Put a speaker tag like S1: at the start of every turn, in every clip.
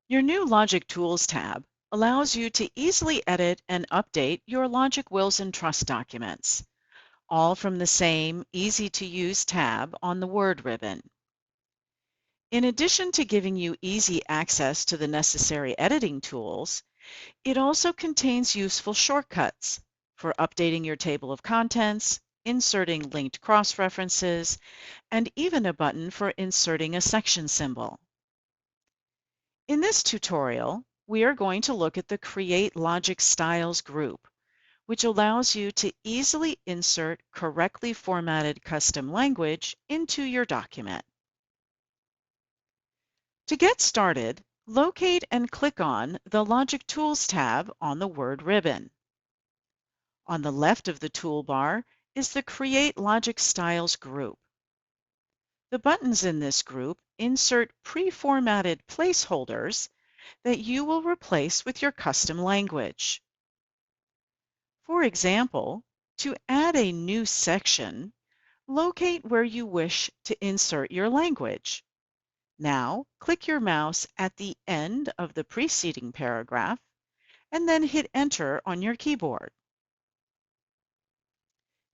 S1: Your new Logic Tools tab allows you to easily edit and update your Logic Wills and Trust documents, all from the same easy-to-use tab on the Word ribbon. In addition to giving you easy access to the necessary editing tools, it also contains useful shortcuts for updating your table of contents, inserting linked cross-references, and even a button for inserting a section symbol. In this tutorial, we are going to look at the Create Lawgic Styles group, which allows you to easily insert correctly formatted custom language into your document. To get started, locate and click on the Logic Tools tab on the Word ribbon. On the left of the toolbar is the Create Lawgic Styles group. The buttons in this group insert pre-formatted placeholders that you will replace with your custom language. For example, to add a new section, locate where you wish to insert your language. Now, click your mouse at the end of the preceding paragraph and then hit Enter on your keyboard.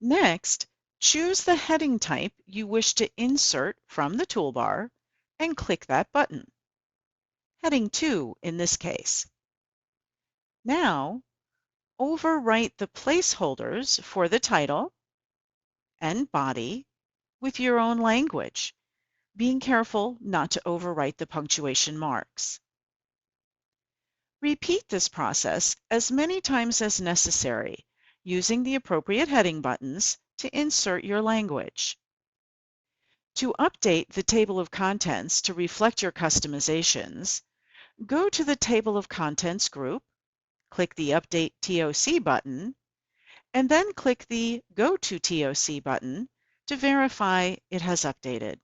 S1: Next, choose the heading type you wish to insert from the toolbar and click that button. Heading 2 in this case. Now, overwrite the placeholders for the title and body with your own language, being careful not to overwrite the punctuation marks. Repeat this process as many times as necessary, using the appropriate heading buttons to insert your language. To update the table of contents to reflect your customizations, go to the Table of Contents group, click the Update TOC button, and then click the Go to TOC button to verify it has updated.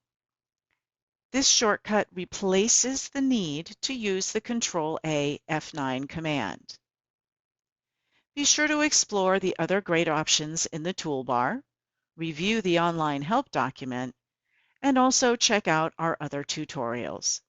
S1: This shortcut replaces the need to use the Control-A F9 command. Be sure to explore the other great options in the toolbar, review the online help document, and also check out our other tutorials.